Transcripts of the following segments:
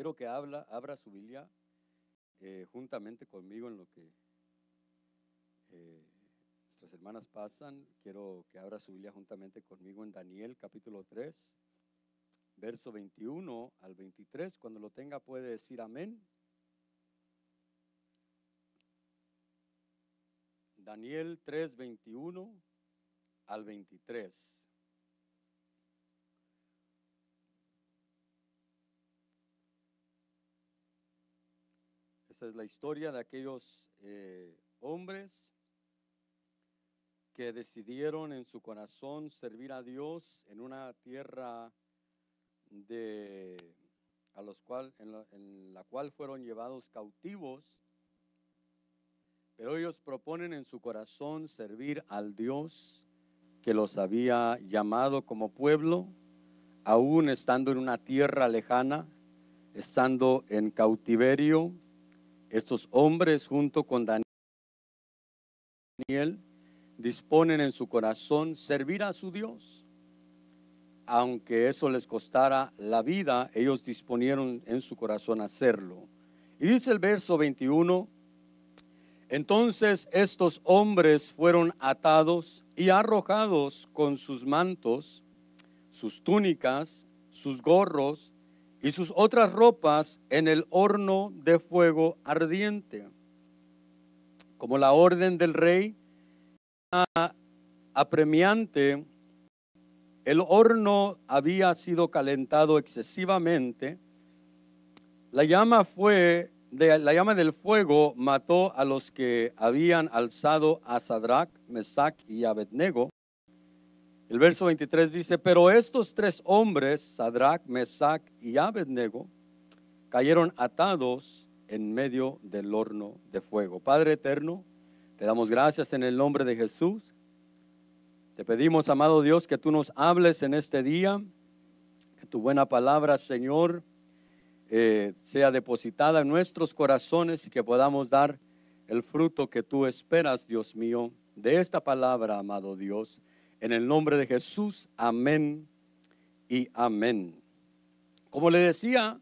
Quiero que abra su Biblia juntamente conmigo en lo que nuestras hermanas pasan. Quiero que abra su Biblia juntamente conmigo en Daniel capítulo 3, verso 21 al 23. Cuando lo tenga puede decir amén. Daniel 3, 21 al 23. Esta es la historia de aquellos hombres que decidieron en su corazón servir a Dios en una tierra en la cual fueron llevados cautivos, pero ellos proponen en su corazón servir al Dios que los había llamado como pueblo, aún estando en una tierra lejana, estando en cautiverio. Estos hombres junto con Daniel disponen en su corazón servir a su Dios. Aunque eso les costara la vida, ellos disponieron en su corazón hacerlo. Y dice el verso 21, entonces estos hombres fueron atados y arrojados con sus mantos, sus túnicas, sus gorros y sus otras ropas en el horno de fuego ardiente. Como la orden del rey apremiante, el horno había sido calentado excesivamente. La llama del fuego mató a los que habían alzado a Sadrach, Mesach y Abednego. El verso 23 dice, pero estos tres hombres, Sadrach, Mesach y Abednego, cayeron atados en medio del horno de fuego. Padre eterno, te damos gracias en el nombre de Jesús. Te pedimos, amado Dios, que tú nos hables en este día, que tu buena palabra, Señor, sea depositada en nuestros corazones y que podamos dar el fruto que tú esperas, Dios mío, de esta palabra, amado Dios. En el nombre de Jesús, amén y amén. Como le decía,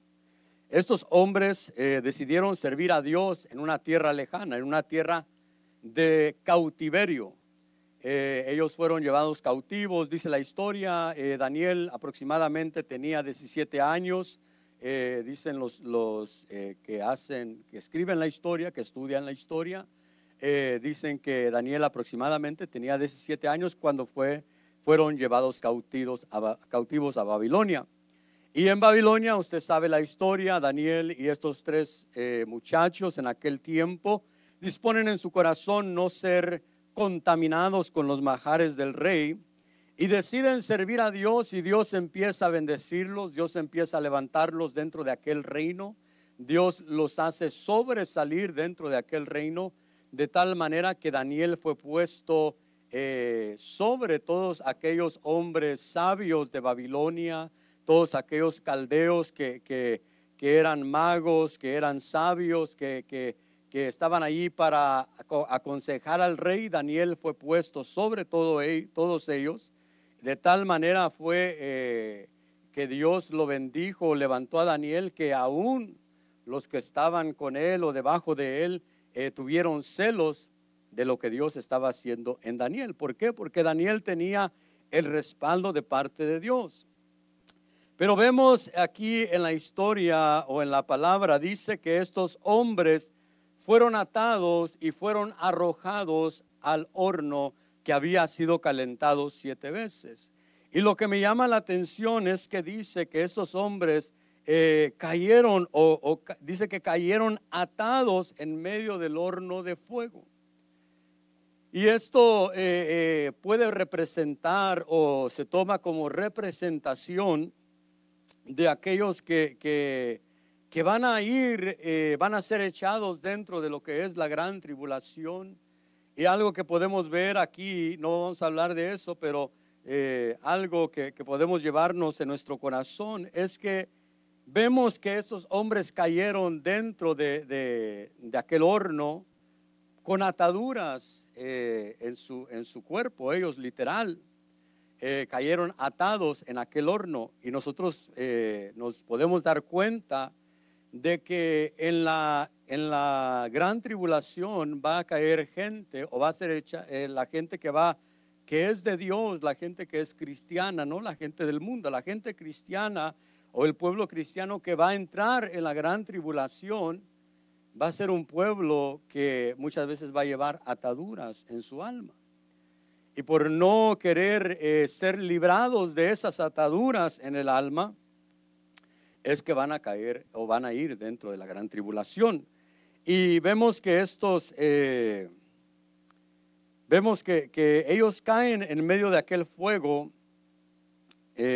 estos hombres decidieron servir a Dios en una tierra lejana, en una tierra de cautiverio. Ellos fueron llevados cautivos, dice la historia. Daniel aproximadamente tenía 17 años. Dicen los que escriben la historia, que estudian la historia. Dicen que Daniel aproximadamente tenía 17 años cuando fueron llevados cautivos a Babilonia. Y en Babilonia, usted sabe la historia, Daniel y estos tres muchachos en aquel tiempo disponen en su corazón no ser contaminados con los manjares del rey y deciden servir a Dios, y Dios empieza a bendecirlos, Dios empieza a levantarlos dentro de aquel reino, Dios los hace sobresalir dentro de aquel reino, de tal manera que Daniel fue puesto sobre todos aquellos hombres sabios de Babilonia, todos aquellos caldeos que eran magos, que eran sabios, que estaban allí para aconsejar al rey. Daniel fue puesto sobre todos ellos. De tal manera fue que Dios lo bendijo, levantó a Daniel, que aún los que estaban con él o debajo de él tuvieron celos de lo que Dios estaba haciendo en Daniel. ¿Por qué? Porque Daniel tenía el respaldo de parte de Dios. Pero vemos aquí en la historia o en la palabra, dice que estos hombres fueron atados y fueron arrojados al horno que había sido calentado 7 veces. Y lo que me llama la atención es que dice que estos hombres cayeron, dice que cayeron atados en medio del horno de fuego. Y esto puede representar o se toma como representación de aquellos que van a van a ser echados dentro de lo que es la gran tribulación. Y algo que podemos ver aquí, no vamos a hablar de eso, pero algo que podemos llevarnos en nuestro corazón es que vemos que estos hombres cayeron dentro de aquel horno con ataduras en su cuerpo, ellos literal. Cayeron atados en aquel horno, y nosotros nos podemos dar cuenta de que en la gran tribulación va a caer gente, o va a ser hecha la gente que es de Dios, la gente que es cristiana, no la gente del mundo, la gente cristiana o el pueblo cristiano que va a entrar en la gran tribulación va a ser un pueblo que muchas veces va a llevar ataduras en su alma. Y por no querer ser librados de esas ataduras en el alma, es que van a caer o van a ir dentro de la gran tribulación. Y vemos que que ellos caen en medio de aquel fuego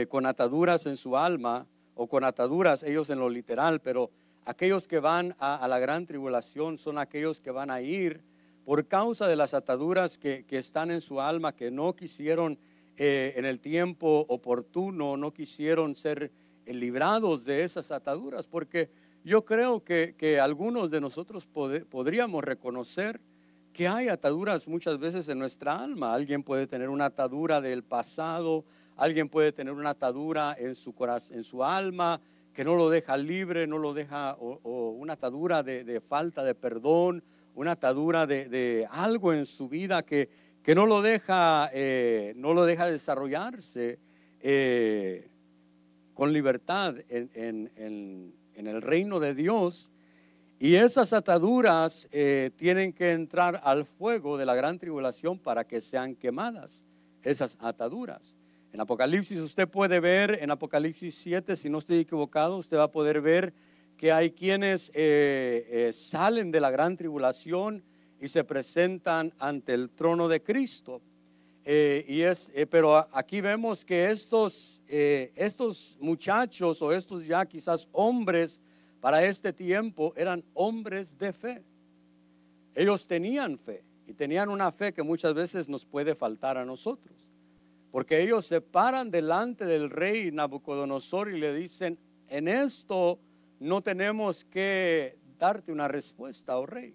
con ataduras en su alma, o con ataduras ellos en lo literal, pero aquellos que van a la gran tribulación son aquellos que van a ir por causa de las ataduras que están en su alma, que no quisieron en el tiempo oportuno, no quisieron ser librados de esas ataduras, porque yo creo que algunos de nosotros podríamos reconocer que hay ataduras muchas veces en nuestra alma. Alguien puede tener una atadura del pasado, alguien puede tener una atadura en su corazón, en su alma, que no lo deja libre, no lo deja, o una atadura de falta de perdón, una atadura de algo en su vida que no lo deja desarrollarse con libertad en el reino de Dios. Y esas ataduras tienen que entrar al fuego de la gran tribulación para que sean quemadas, esas ataduras. En Apocalipsis usted puede ver, en Apocalipsis 7, si no estoy equivocado, usted va a poder ver que hay quienes salen de la gran tribulación y se presentan ante el trono de Cristo. Pero aquí vemos que estos muchachos, o estos ya quizás hombres para este tiempo, eran hombres de fe. Ellos tenían fe, y tenían una fe que muchas veces nos puede faltar a nosotros, porque ellos se paran delante del rey Nabucodonosor y le dicen: en esto no tenemos que darte una respuesta, oh rey,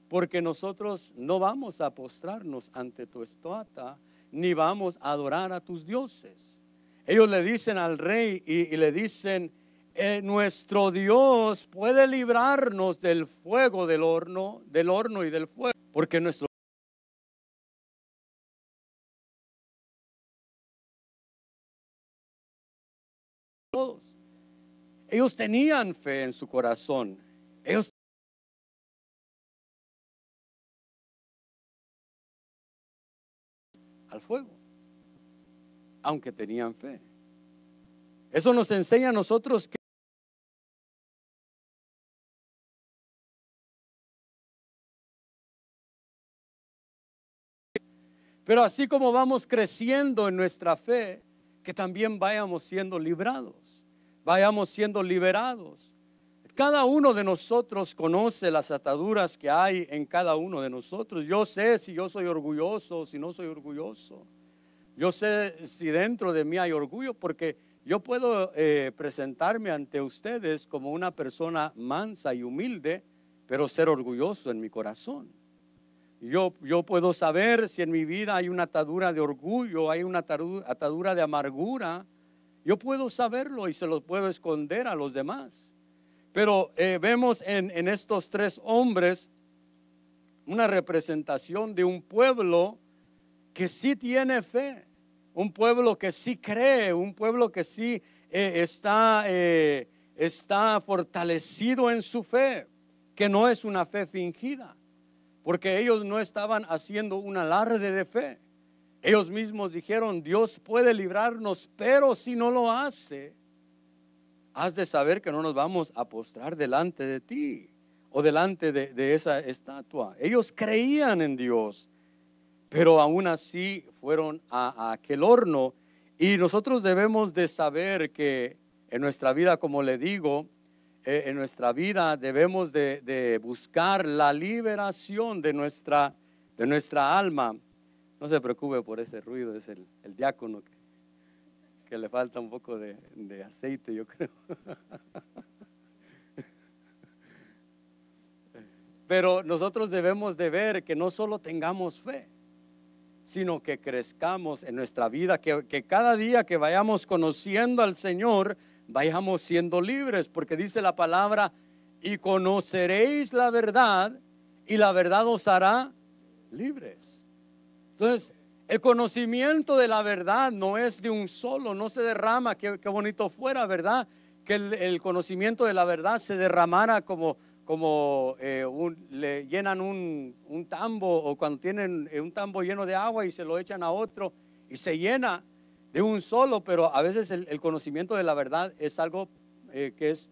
porque nosotros no vamos a postrarnos ante tu estatua, ni vamos a adorar a tus dioses. Ellos le dicen al rey y le dicen: nuestro Dios puede librarnos del fuego del horno y del fuego, porque nuestro todos. Ellos tenían fe en su corazón. Ellos al fuego, aunque tenían fe. Eso nos enseña a nosotros que pero así como vamos creciendo en nuestra fe, que también vayamos siendo librados, vayamos siendo liberados. Cada uno de nosotros conoce las ataduras que hay en cada uno de nosotros. Yo sé si yo soy orgulloso o si no soy orgulloso. Yo sé si dentro de mí hay orgullo, porque yo puedo presentarme ante ustedes como una persona mansa y humilde, pero ser orgulloso en mi corazón. Yo puedo saber si en mi vida hay una atadura de orgullo, hay una atadura de amargura. Yo puedo saberlo y se lo puedo esconder a los demás. Pero vemos en estos tres hombres una representación de un pueblo que sí tiene fe, un pueblo que sí cree, un pueblo que sí está fortalecido en su fe, que no es una fe fingida, porque ellos no estaban haciendo un alarde de fe. Ellos mismos dijeron: Dios puede librarnos, pero si no lo hace, has de saber que no nos vamos a postrar delante de ti o delante de esa estatua. Ellos creían en Dios, pero aún así fueron a aquel horno. Y nosotros debemos de saber que en nuestra vida, como le digo, en nuestra vida debemos de buscar la liberación de nuestra alma. No se preocupe por ese ruido, es el diácono que le falta un poco de aceite, yo creo. Pero nosotros debemos de ver que no solo tengamos fe, sino que crezcamos en nuestra vida, que cada día que vayamos conociendo al Señor, vayamos siendo libres, porque dice la palabra, y conoceréis la verdad, y la verdad os hará libres. Entonces, el conocimiento de la verdad no es de un solo, no se derrama. Qué bonito fuera, ¿verdad? Que el conocimiento de la verdad se derramara como le llenan un tambo, o cuando tienen un tambo lleno de agua y se lo echan a otro y se llena de un solo. Pero a veces el conocimiento de la verdad es algo que es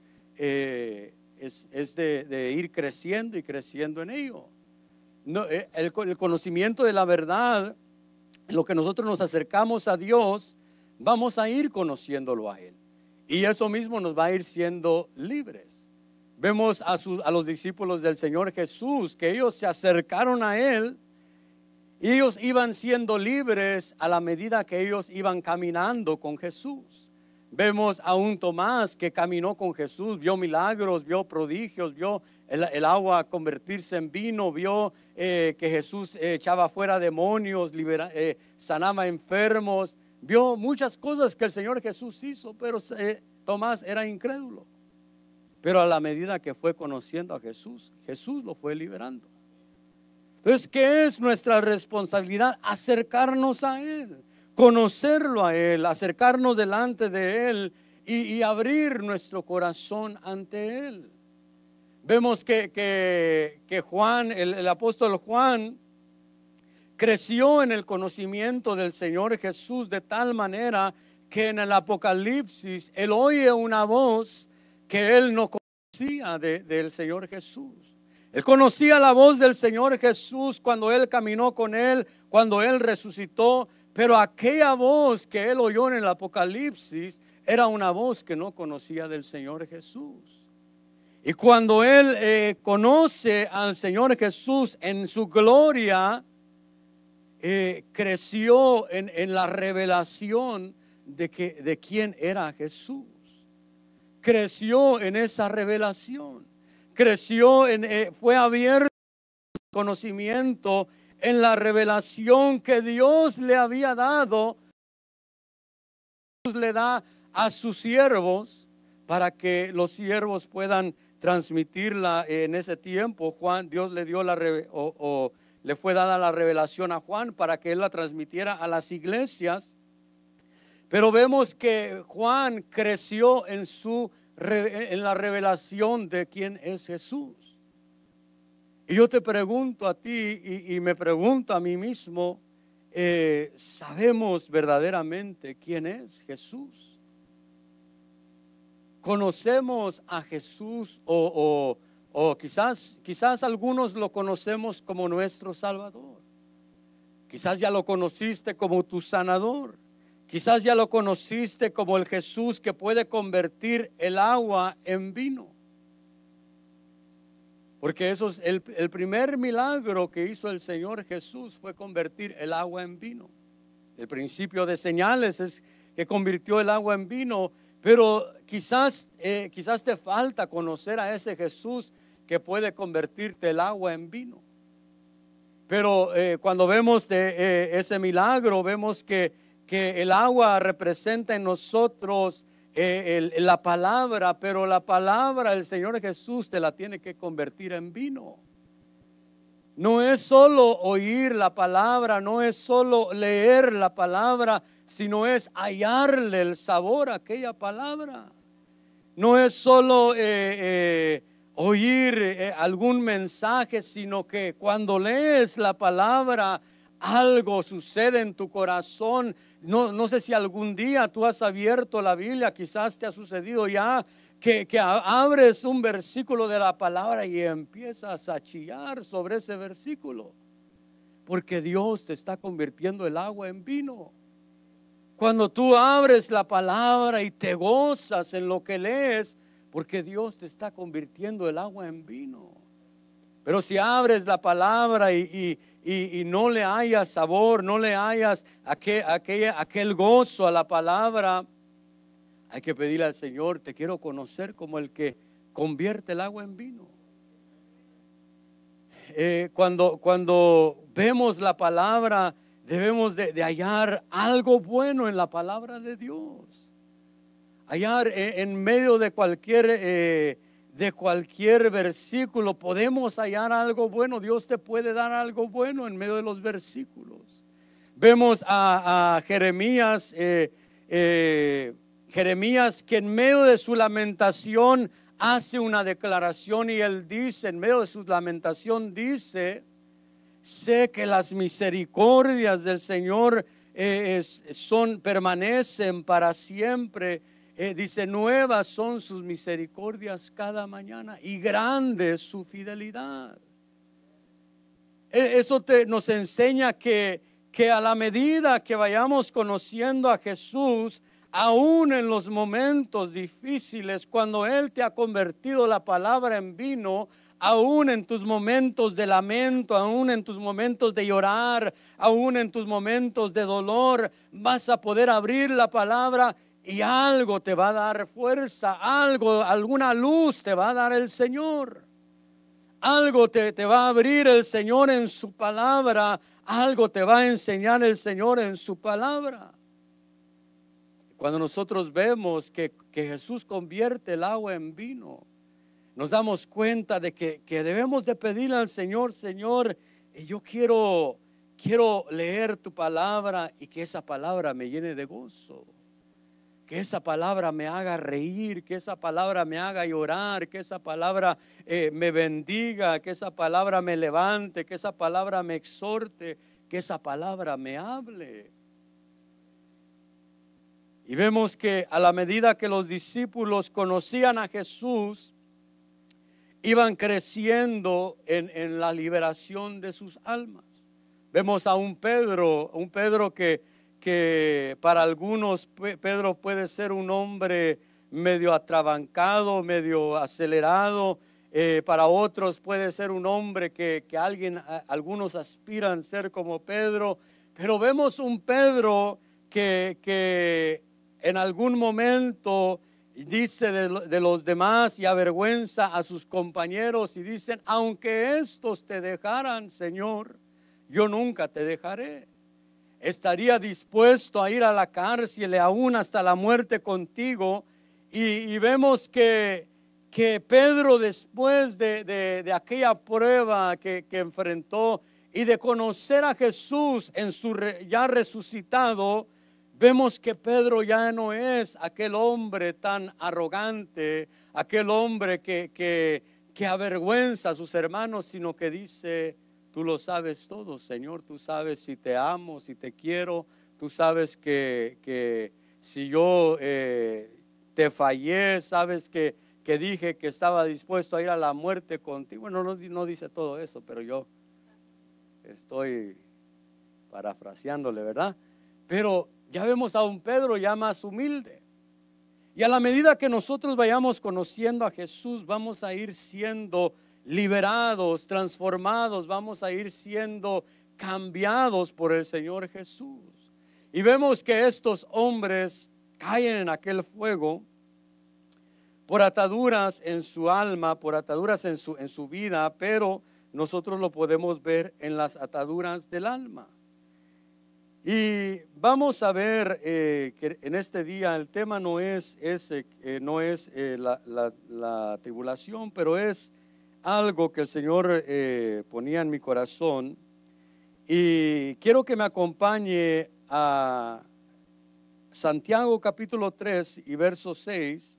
de ir creciendo y creciendo en ello. No, el conocimiento de la verdad, en lo que nosotros nos acercamos a Dios, vamos a ir conociéndolo a Él, y eso mismo nos va a ir siendo libres. Vemos a los discípulos del Señor Jesús, que ellos se acercaron a Él y ellos iban siendo libres a la medida que ellos iban caminando con Jesús. Vemos a un Tomás que caminó con Jesús, vio milagros, vio prodigios, vio el agua convertirse en vino, vio que Jesús echaba fuera demonios, sanaba enfermos, vio muchas cosas que el Señor Jesús hizo, pero Tomás era incrédulo. Pero a la medida que fue conociendo a Jesús, Jesús lo fue liberando. Entonces, ¿qué es nuestra responsabilidad? Acercarnos a Él, conocerlo a Él, acercarnos delante de Él y abrir nuestro corazón ante Él. Vemos que Juan, el apóstol Juan, creció en el conocimiento del Señor Jesús de tal manera que en el Apocalipsis él oye una voz que él no conocía del Señor Jesús. Él conocía la voz del Señor Jesús cuando él caminó con él, cuando él resucitó, pero aquella voz que él oyó en el Apocalipsis era una voz que no conocía del Señor Jesús. Y cuando él conoce al Señor Jesús en su gloria, creció en la revelación de quién era Jesús. Creció en esa revelación. Creció fue abierto el conocimiento en la revelación que Dios le había dado. Dios le da a sus siervos para que los siervos puedan transmitirla en ese tiempo. Dios le dio le fue dada la revelación a Juan para que él la transmitiera a las iglesias. Pero vemos que Juan creció en la revelación de quién es Jesús. Y yo te pregunto a ti y me pregunto a mí mismo, ¿sabemos verdaderamente quién es Jesús? ¿Conocemos a Jesús o quizás algunos lo conocemos como nuestro Salvador? Quizás ya lo conociste como tu sanador. Quizás ya lo conociste como el Jesús que puede convertir el agua en vino. Porque eso es el primer milagro que hizo el Señor Jesús, fue convertir el agua en vino. El principio de señales es que convirtió el agua en vino. Pero quizás te falta conocer a ese Jesús que puede convertirte el agua en vino. Pero cuando vemos ese milagro, vemos que el agua representa en nosotros la palabra, pero la palabra el Señor Jesús te la tiene que convertir en vino. No es solo oír la palabra, no es solo leer la palabra, sino es hallarle el sabor a aquella palabra. No es solo oír algún mensaje, sino que cuando lees la palabra, algo sucede en tu corazón. No sé si algún día tú has abierto la Biblia, quizás te ha sucedido ya que abres un versículo de la palabra y empiezas a chillar sobre ese versículo, porque Dios te está convirtiendo el agua en vino. Cuando tú abres la palabra y te gozas en lo que lees, porque Dios te está convirtiendo el agua en vino. Pero si abres la palabra y no le hayas sabor, no le hayas aquel gozo a la palabra, hay que pedirle al Señor, te quiero conocer como el que convierte el agua en vino. Cuando vemos la palabra, debemos de hallar algo bueno en la palabra de Dios. hallar en medio de cualquier versículo, podemos hallar algo bueno. Dios te puede dar algo bueno en medio de los versículos. Vemos a Jeremías, Jeremías que en medio de su lamentación hace una declaración y él dice, en medio de su lamentación dice: sé que las misericordias del Señor permanecen para siempre. Dice: nuevas son sus misericordias cada mañana y grande es su fidelidad. Eso nos enseña que a la medida que vayamos conociendo a Jesús, aún en los momentos difíciles, cuando Él te ha convertido la palabra en vino, aún en tus momentos de lamento, aún en tus momentos de llorar, aún en tus momentos de dolor, vas a poder abrir la palabra y algo te va a dar fuerza, alguna luz te va a dar el Señor. Algo te va a abrir el Señor en su palabra, algo te va a enseñar el Señor en su palabra. Cuando nosotros vemos que Jesús convierte el agua en vino, nos damos cuenta de que debemos de pedirle al Señor: Señor, yo quiero leer tu palabra y que esa palabra me llene de gozo. Que esa palabra me haga reír, que esa palabra me haga llorar, que esa palabra me bendiga, que esa palabra me levante, que esa palabra me exhorte, que esa palabra me hable. Y vemos que a la medida que los discípulos conocían a Jesús, iban creciendo en la liberación de sus almas. Vemos a un Pedro que para algunos Pedro puede ser un hombre medio atrabancado, medio acelerado. Para otros puede ser un hombre que algunos aspiran a ser como Pedro. Pero vemos un Pedro que en algún momento dice de los demás y avergüenza a sus compañeros y dicen: aunque estos te dejaran, Señor, yo nunca te dejaré. Estaría dispuesto a ir a la cárcel, aún hasta la muerte contigo. Y vemos que Pedro, después de aquella prueba que enfrentó y de conocer a Jesús en su ya resucitado, vemos que Pedro ya no es aquel hombre tan arrogante, aquel hombre que avergüenza a sus hermanos, sino que dice: tú lo sabes todo, Señor, tú sabes si te amo, si te quiero, tú sabes que si yo te fallé, sabes que dije que estaba dispuesto a ir a la muerte contigo. Bueno, no dice todo eso, pero yo estoy parafraseándole, ¿verdad? Pero ya vemos a un Pedro ya más humilde. Y a la medida que nosotros vayamos conociendo a Jesús, vamos a ir siendo liberados, transformados, vamos a ir siendo cambiados por el Señor Jesús. Y vemos que estos hombres caen en aquel fuego por ataduras en su alma, por ataduras en su vida, pero nosotros lo podemos ver en las ataduras del alma. Y vamos a ver que en este día el tema no es la tribulación, pero es algo que el Señor ponía en mi corazón. Y quiero que me acompañe a Santiago capítulo 3 y verso 6,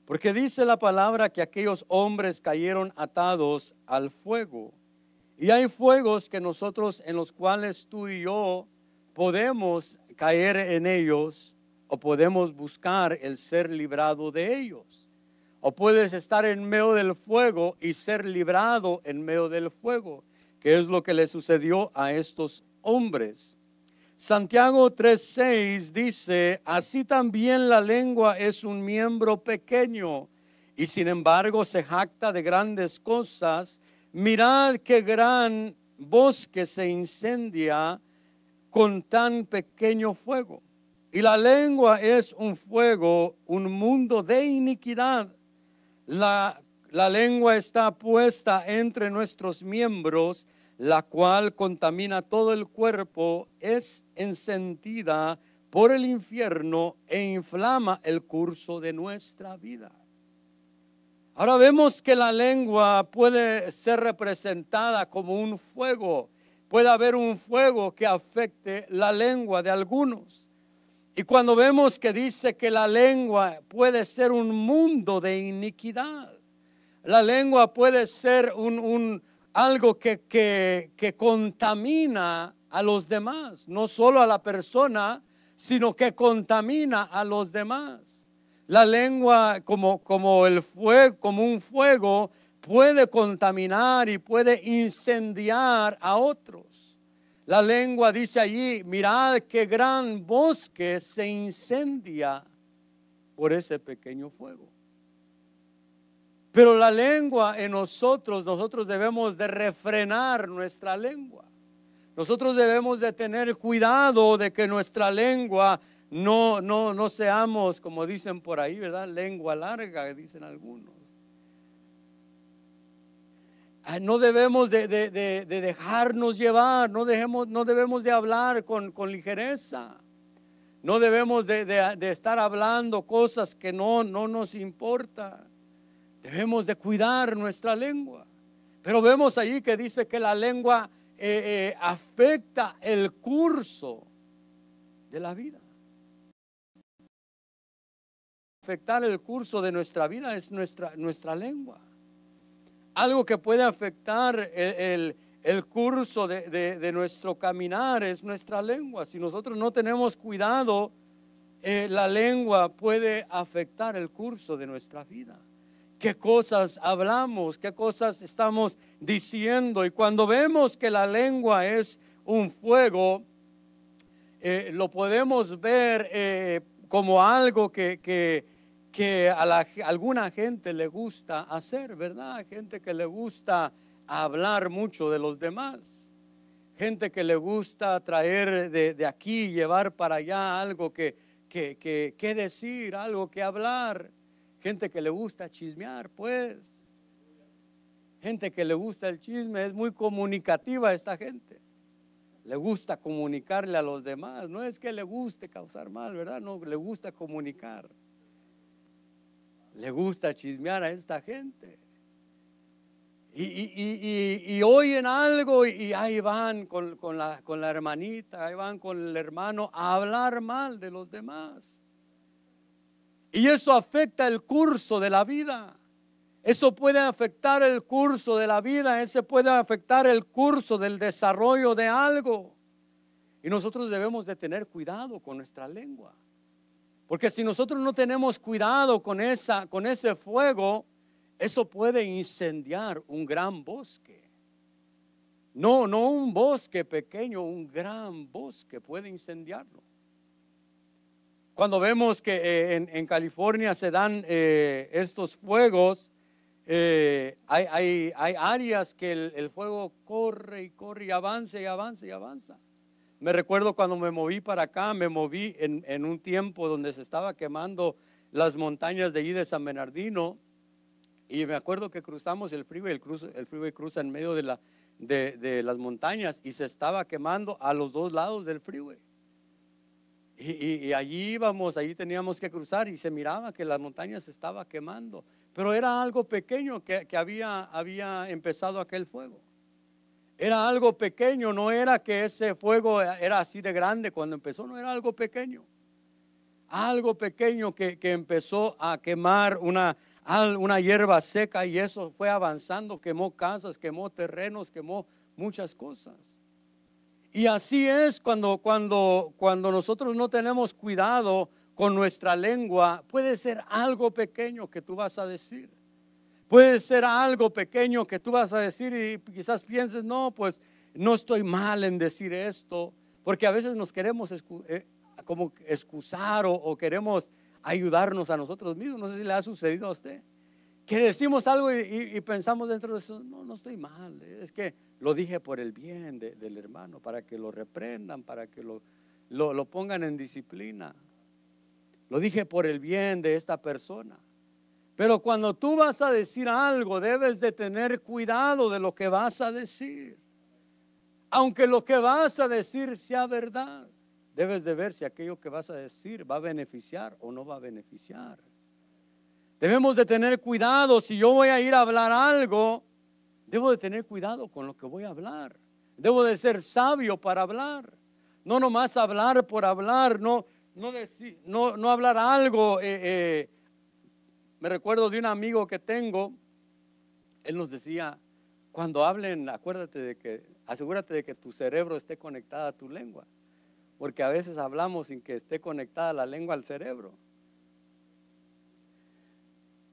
porque dice la palabra que aquellos hombres cayeron atados al fuego. Y hay fuegos que nosotros, en los cuales tú y yo podemos caer en ellos, o podemos buscar el ser librado de ellos. O puedes estar en medio del fuego y ser librado en medio del fuego, que es lo que le sucedió a estos hombres. Santiago 3:6 dice: así también la lengua es un miembro pequeño y sin embargo se jacta de grandes cosas. Mirad qué gran bosque se incendia con tan pequeño fuego. Y la lengua es un fuego, un mundo de iniquidad. La lengua está puesta entre nuestros miembros, la cual contamina todo el cuerpo, es encendida por el infierno e inflama el curso de nuestra vida. Ahora vemos que la lengua puede ser representada como un fuego. Puede haber un fuego que afecte la lengua de algunos. Y cuando vemos que dice que la lengua puede ser un mundo de iniquidad, la lengua puede ser algo que contamina a los demás, no solo a la persona, sino que contamina a los demás. La lengua como un fuego puede contaminar y puede incendiar a otros. La lengua dice allí, mirad qué gran bosque se incendia por ese pequeño fuego. Pero la lengua en nosotros debemos de refrenar nuestra lengua. Nosotros debemos de tener cuidado de que nuestra lengua no seamos, como dicen por ahí, ¿verdad? Lengua larga, dicen algunos. No debemos de dejarnos llevar, no debemos de hablar con ligereza. No debemos de estar hablando cosas que no nos importa. Debemos de cuidar nuestra lengua. Pero vemos allí que dice que la lengua afecta el curso de la vida. Afectar el curso de nuestra vida es nuestra lengua. Algo que puede afectar el curso de nuestro caminar es nuestra lengua. Si nosotros no tenemos cuidado, la lengua puede afectar el curso de nuestra vida. ¿Qué cosas hablamos? ¿Qué cosas estamos diciendo? Y cuando vemos que la lengua es un fuego, lo podemos ver como algo que a alguna gente le gusta hacer, ¿verdad? Gente que le gusta hablar mucho de los demás. Gente que le gusta traer de aquí, llevar para allá algo que decir, algo que hablar. Gente que le gusta chismear, pues. Gente que le gusta el chisme, es muy comunicativa esta gente. Le gusta comunicarle a los demás. No es que le guste causar mal, ¿verdad? No, le gusta comunicar. Le gusta chismear a esta gente. Y oyen algo y ahí van con la hermanita, ahí van con el hermano a hablar mal de los demás. Y eso afecta el curso de la vida. Eso puede afectar el curso de la vida. Eso puede afectar el curso del desarrollo de algo. Y nosotros debemos de tener cuidado con nuestra lengua. Porque si nosotros no tenemos cuidado con ese fuego, eso puede incendiar un gran bosque. No un bosque pequeño, un gran bosque puede incendiarlo. Cuando vemos que en California se dan estos fuegos, hay áreas que el fuego corre y corre y avanza y avanza y avanza. Me recuerdo cuando me moví para acá, me moví en un tiempo donde se estaba quemando las montañas de allí de San Bernardino. Y me acuerdo que cruzamos el freeway, el freeway cruza en medio de las montañas y se estaba quemando a los dos lados del freeway. Y allí íbamos, allí teníamos que cruzar y se miraba que la montaña se estaba quemando. Pero era algo pequeño que había empezado aquel fuego. Era algo pequeño, no era que ese fuego era así de grande cuando empezó, no era algo pequeño. Algo pequeño que empezó a quemar una hierba seca y eso fue avanzando, quemó casas, quemó terrenos, quemó muchas cosas. Y así es cuando nosotros no tenemos cuidado con nuestra lengua, puede ser algo pequeño que tú vas a decir. Puede ser algo pequeño que tú vas a decir y quizás pienses, no, pues no estoy mal en decir esto, porque a veces nos queremos como excusar o queremos ayudarnos a nosotros mismos. No sé si le ha sucedido a usted, que decimos algo y pensamos dentro de eso, no estoy mal, es que lo dije por el bien del hermano, para que lo reprendan, para que lo pongan en disciplina. Lo dije por el bien de esta persona. Pero cuando tú vas a decir algo, debes de tener cuidado de lo que vas a decir. Aunque lo que vas a decir sea verdad, debes de ver si aquello que vas a decir va a beneficiar o no va a beneficiar. Debemos de tener cuidado. Si yo voy a ir a hablar algo, debo de tener cuidado con lo que voy a hablar. Debo de ser sabio para hablar. No nomás hablar por hablar, no hablar algo. Me recuerdo de un amigo que tengo. Él nos decía, cuando hablen, asegúrate de que tu cerebro esté conectado a tu lengua. Porque a veces hablamos sin que esté conectada la lengua al cerebro.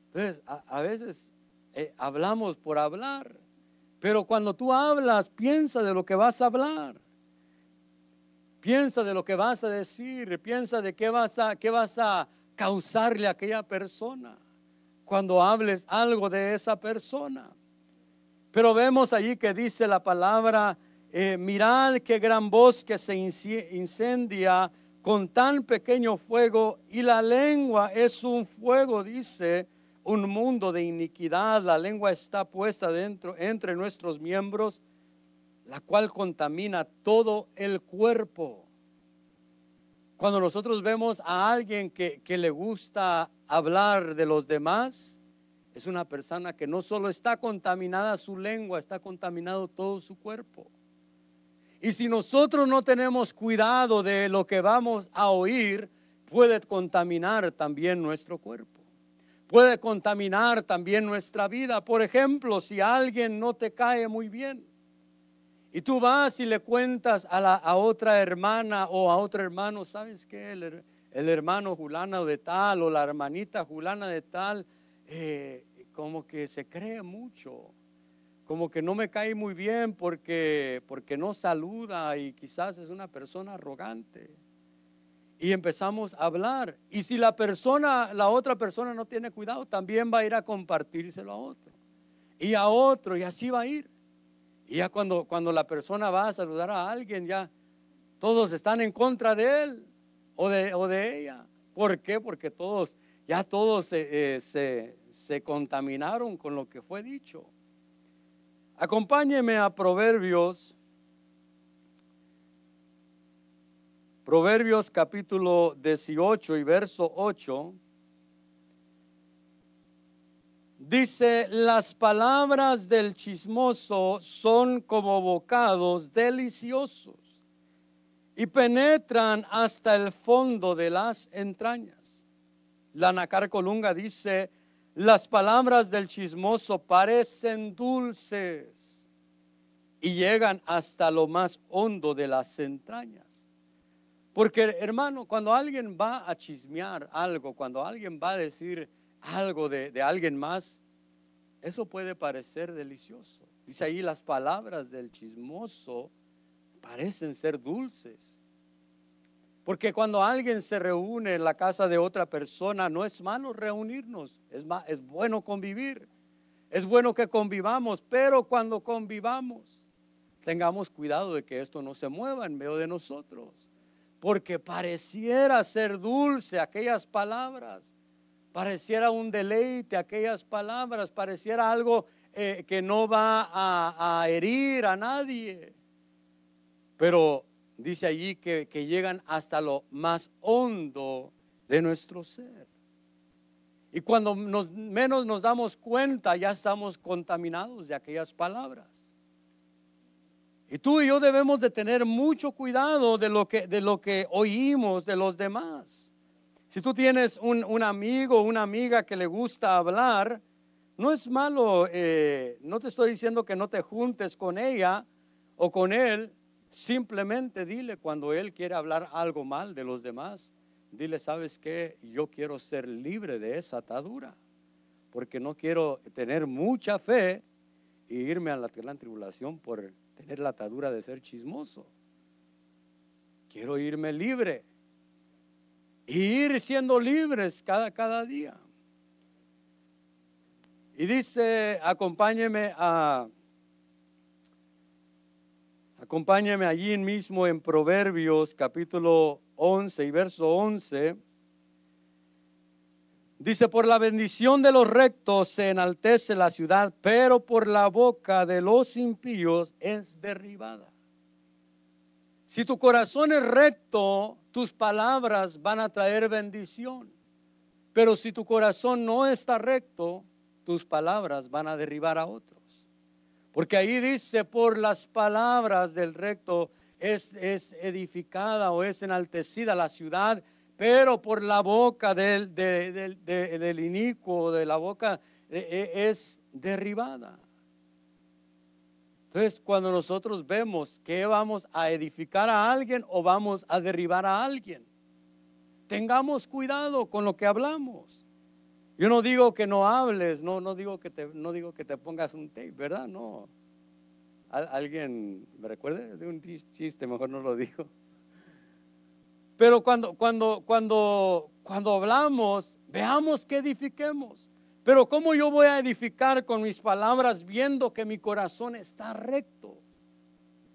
Entonces, a veces hablamos por hablar. Pero cuando tú hablas, piensa de lo que vas a hablar. Piensa de lo que vas a decir. Piensa de qué vas a causarle a aquella persona cuando hables algo de esa persona. Pero vemos allí que dice la palabra, mirad qué gran bosque se incendia con tan pequeño fuego, y la lengua es un fuego, dice, un mundo de iniquidad. La lengua está puesta entre nuestros miembros, la cual contamina todo el cuerpo. Cuando nosotros vemos a alguien que le gusta hablar de los demás, es una persona que no solo está contaminada su lengua, está contaminado todo su cuerpo. Y si nosotros no tenemos cuidado de lo que vamos a oír, puede contaminar también nuestro cuerpo. Puede contaminar también nuestra vida. Por ejemplo, si alguien no te cae muy bien y tú vas y le cuentas a otra hermana o a otro hermano, ¿sabes qué? El hermano fulano de tal o la hermanita fulana de tal, como que se cree mucho, como que no me cae muy bien porque no saluda y quizás es una persona arrogante. Y empezamos a hablar. Y si la otra persona no tiene cuidado, también va a ir a compartírselo a otro. Y a otro, y así va a ir. Y ya cuando la persona va a saludar a alguien, ya todos están en contra de él o de ella. ¿Por qué? Porque todos se contaminaron con lo que fue dicho. Acompáñeme a Proverbios capítulo 18 y verso 8. Dice, las palabras del chismoso son como bocados deliciosos y penetran hasta el fondo de las entrañas. La Nácar Colunga dice, las palabras del chismoso parecen dulces y llegan hasta lo más hondo de las entrañas. Porque, hermano, cuando alguien va a chismear algo, cuando alguien va a decir algo de alguien más, eso puede parecer delicioso. Dice ahí, las palabras del chismoso parecen ser dulces. Porque cuando alguien se reúne en la casa de otra persona, no es malo reunirnos, es bueno convivir, es bueno que convivamos, pero cuando convivamos, tengamos cuidado de que esto no se mueva en medio de nosotros. Porque pareciera ser dulce aquellas palabras, pareciera un deleite aquellas palabras, pareciera algo que no va a herir a nadie. Pero dice allí que llegan hasta lo más hondo de nuestro ser. Y cuando menos nos damos cuenta, ya estamos contaminados de aquellas palabras. Y tú y yo debemos de tener mucho cuidado de lo que oímos de los demás. Si tú tienes un amigo o una amiga que le gusta hablar, no es malo, no te estoy diciendo que no te juntes con ella o con él. Simplemente dile cuando él quiere hablar algo mal de los demás, dile, ¿sabes qué? Yo quiero ser libre de esa atadura, porque no quiero tener mucha fe e irme a la gran tribulación por tener la atadura de ser chismoso. Quiero irme libre y ir siendo libres cada día. Y dice, acompáñeme allí mismo en Proverbios capítulo 11 y verso 11. Dice, por la bendición de los rectos se enaltece la ciudad, pero por la boca de los impíos es derribada. Si tu corazón es recto, tus palabras van a traer bendición. Pero si tu corazón no está recto, tus palabras van a derribar a otros. Porque ahí dice, por las palabras del recto es edificada o es enaltecida la ciudad, pero por la boca del inicuo, de la boca, es derribada. Entonces, cuando nosotros vemos que vamos a edificar a alguien o vamos a derribar a alguien, tengamos cuidado con lo que hablamos. Yo no digo que no hables, no digo que te pongas un tape, ¿verdad? No. ¿Alguien me recuerda de un chiste? Mejor no lo digo. Pero cuando hablamos, veamos que edifiquemos. Pero ¿cómo yo voy a edificar con mis palabras viendo que mi corazón está recto?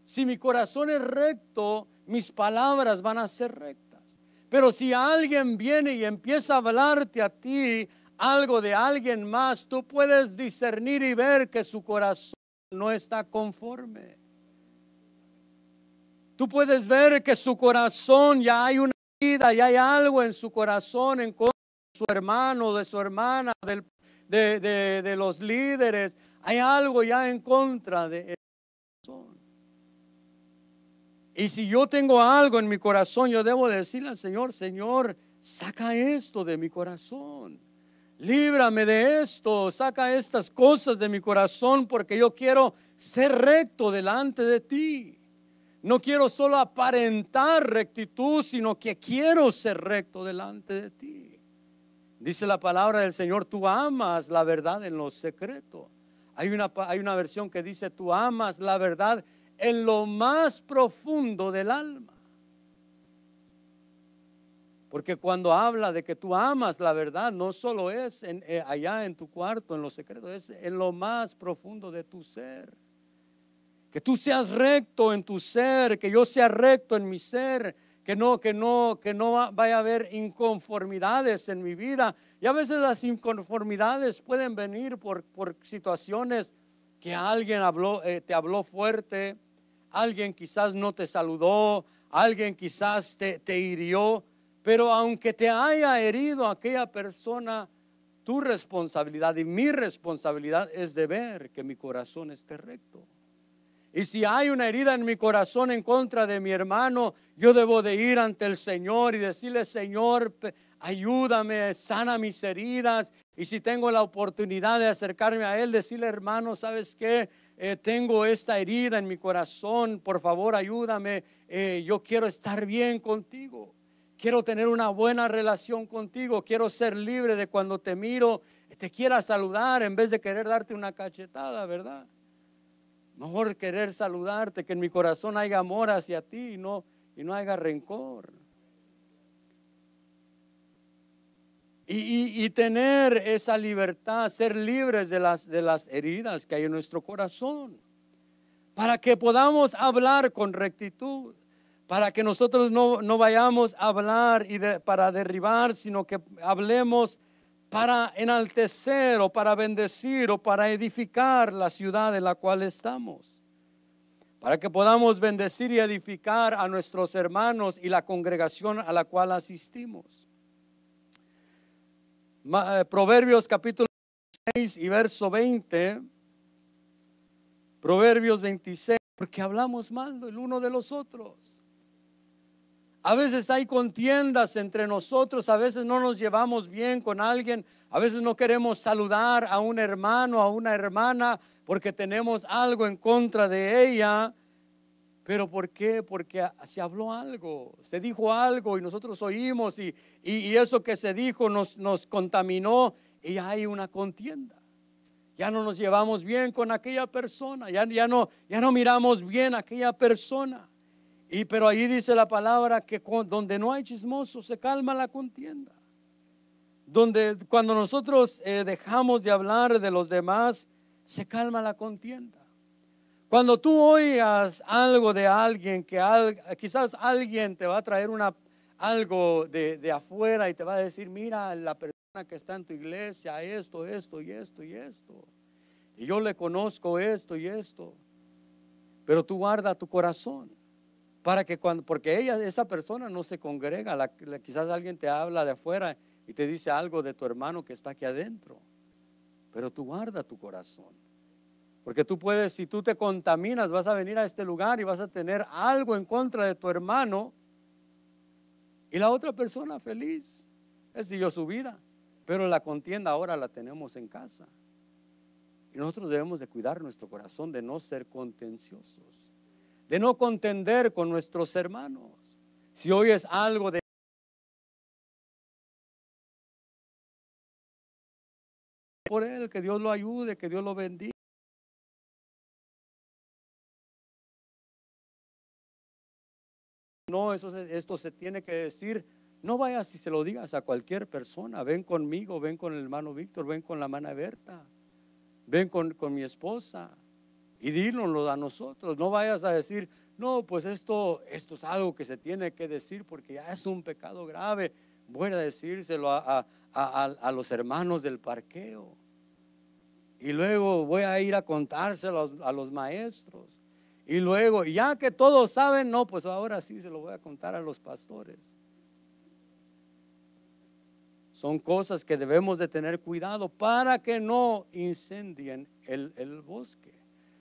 Si mi corazón es recto, mis palabras van a ser rectas. Pero si alguien viene y empieza a hablarte a ti algo de alguien más, tú puedes discernir y ver que su corazón no está conforme. Tú puedes ver que su corazón ya hay una herida, ya hay algo en su corazón en contra de su hermano, de su hermana, de los líderes. Hay algo ya en contra de eso. Y si yo tengo algo en mi corazón, yo debo decirle al Señor, Señor, saca esto de mi corazón. Líbrame de esto, saca estas cosas de mi corazón porque yo quiero ser recto delante de ti. No quiero solo aparentar rectitud, sino que quiero ser recto delante de ti. Dice la palabra del Señor, tú amas la verdad en lo secreto. Hay una versión que dice, tú amas la verdad en lo más profundo del alma. Porque cuando habla de que tú amas la verdad, no solo es allá en tu cuarto, en lo secreto, es en lo más profundo de tu ser. Que tú seas recto en tu ser, que yo sea recto en mi ser, que no vaya a haber inconformidades en mi vida. Y a veces las inconformidades pueden venir por situaciones que alguien te habló fuerte, alguien quizás no te saludó, alguien quizás te hirió. Pero aunque te haya herido aquella persona, tu responsabilidad y mi responsabilidad es de ver que mi corazón esté recto. Y si hay una herida en mi corazón en contra de mi hermano, yo debo de ir ante el Señor y decirle, Señor, ayúdame, sana mis heridas. Y si tengo la oportunidad de acercarme a Él, decirle, hermano, ¿sabes qué? Tengo esta herida en mi corazón, por favor ayúdame, yo quiero estar bien contigo. Quiero tener una buena relación contigo. Quiero ser libre de cuando te miro, te quiera saludar en vez de querer darte una cachetada, ¿verdad? Mejor querer saludarte, que en mi corazón haya amor hacia ti y no haya rencor. Y tener esa libertad, ser libres de las heridas que hay en nuestro corazón. Para que podamos hablar con rectitud. Para que nosotros no vayamos a hablar para derribar, sino que hablemos para enaltecer o para bendecir o para edificar la ciudad en la cual estamos. Para que podamos bendecir y edificar a nuestros hermanos y la congregación a la cual asistimos. Proverbios capítulo 6 y verso 20. Proverbios 26, porque hablamos mal el uno de los otros. A veces hay contiendas entre nosotros, a veces no nos llevamos bien con alguien, a veces no queremos saludar a un hermano, a una hermana, porque tenemos algo en contra de ella. ¿Pero por qué? Porque se habló algo, se dijo algo y nosotros oímos y eso que se dijo nos contaminó y hay una contienda. Ya no nos llevamos bien con aquella persona, ya no miramos bien a aquella persona. Pero ahí dice la palabra que donde no hay chismoso se calma la contienda. Cuando nosotros dejamos de hablar de los demás, se calma la contienda. Cuando tú oigas algo de alguien, quizás alguien te va a traer algo de afuera y te va a decir, mira, la persona que está en tu iglesia, esto y esto y esto. Y yo le conozco esto y esto. Pero tú guarda tu corazón. Para que porque esa persona no se congrega, quizás alguien te habla de afuera y te dice algo de tu hermano que está aquí adentro, pero tú guarda tu corazón, porque tú puedes, si tú te contaminas, vas a venir a este lugar y vas a tener algo en contra de tu hermano y la otra persona feliz, él siguió su vida, pero la contienda ahora la tenemos en casa y nosotros debemos de cuidar nuestro corazón, de no ser contenciosos, de no contender con nuestros hermanos. Si oyes algo de por él, que Dios lo ayude, que Dios lo bendiga. No, esto se tiene que decir. No vayas y se lo digas a cualquier persona. Ven conmigo, ven con el hermano Víctor, ven con la hermana Berta, ven con mi esposa y dínoslo a nosotros. No vayas a decir, no, pues esto es algo que se tiene que decir porque ya es un pecado grave. Voy a decírselo a los hermanos del parqueo y luego voy a ir a contárselo a los maestros y luego, ya que todos saben, no, pues ahora sí se lo voy a contar a los pastores. Son cosas que debemos de tener cuidado para que no incendien el bosque.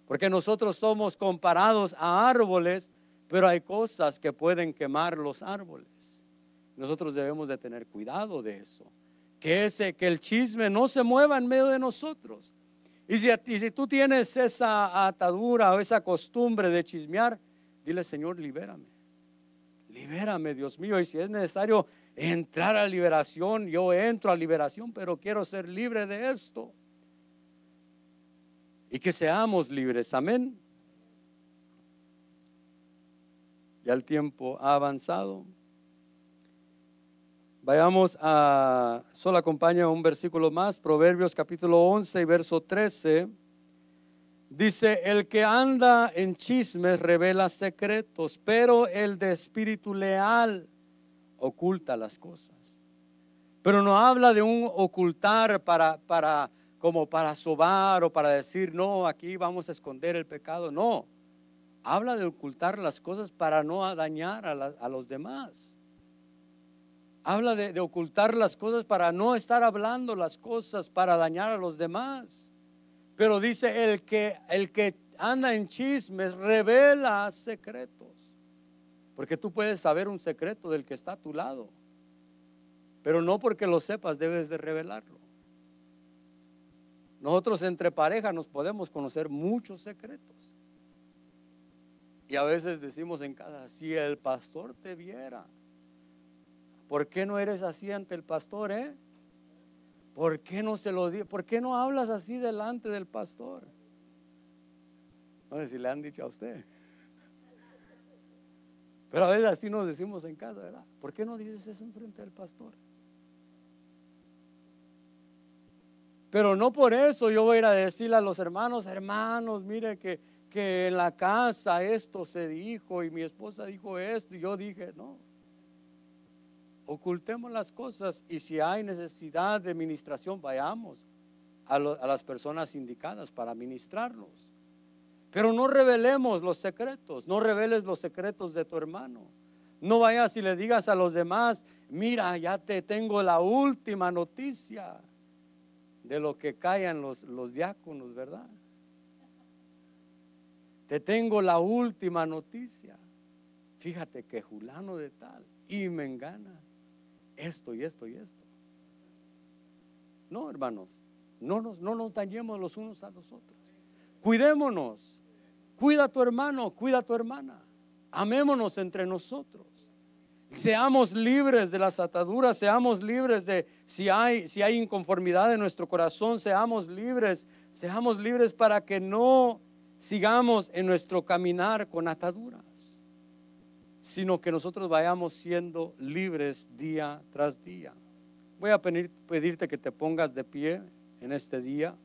Porque nosotros somos comparados a árboles, pero hay cosas que pueden quemar los árboles. Nosotros debemos de tener cuidado de eso. Que el chisme no se mueva en medio de nosotros. Y si tú tienes esa atadura o esa costumbre de chismear, dile, Señor, libérame. Libérame, Dios mío. Y si es necesario entrar a liberación, yo entro a liberación, pero quiero ser libre de esto. Y que seamos libres, amén. Ya el tiempo ha avanzado. Vayamos solo acompaña un versículo más, Proverbios capítulo 11 y verso 13. Dice, el que anda en chismes revela secretos, pero el de espíritu leal oculta las cosas. Pero no habla de un ocultar como para sobar o para decir, no, aquí vamos a esconder el pecado. No, habla de ocultar las cosas para no dañar a los demás. Habla de ocultar las cosas para no estar hablando las cosas para dañar a los demás. Pero dice, el que anda en chismes revela secretos. Porque tú puedes saber un secreto del que está a tu lado, pero no porque lo sepas debes de revelarlo. Nosotros entre pareja nos podemos conocer muchos secretos. Y a veces decimos en casa, si el pastor te viera, ¿por qué no eres así ante el pastor, ¿Por qué no se lo dices? ¿Por qué no hablas así delante del pastor? No sé si le han dicho a usted. Pero a veces así nos decimos en casa, ¿verdad? ¿Por qué no dices eso enfrente del pastor? Pero no por eso yo voy a ir a decirle a los hermanos, mire que en la casa esto se dijo y mi esposa dijo esto y yo dije, no. Ocultemos las cosas y si hay necesidad de ministración, vayamos a las personas indicadas para ministrarlos. Pero no revelemos los secretos, no reveles los secretos de tu hermano. No vayas y le digas a los demás, mira, ya te tengo la última noticia de lo que callan los diáconos, ¿verdad? Te tengo la última noticia. Fíjate que fulano de tal y mengana esto y esto y esto. No, hermanos, no nos dañemos los unos a los otros. Cuidémonos. Cuida a tu hermano, cuida a tu hermana. Amémonos entre nosotros. Seamos libres de las ataduras, seamos libres de si hay inconformidad en nuestro corazón, seamos libres para que no sigamos en nuestro caminar con ataduras, sino que nosotros vayamos siendo libres día tras día. Voy a pedirte que te pongas de pie en este día.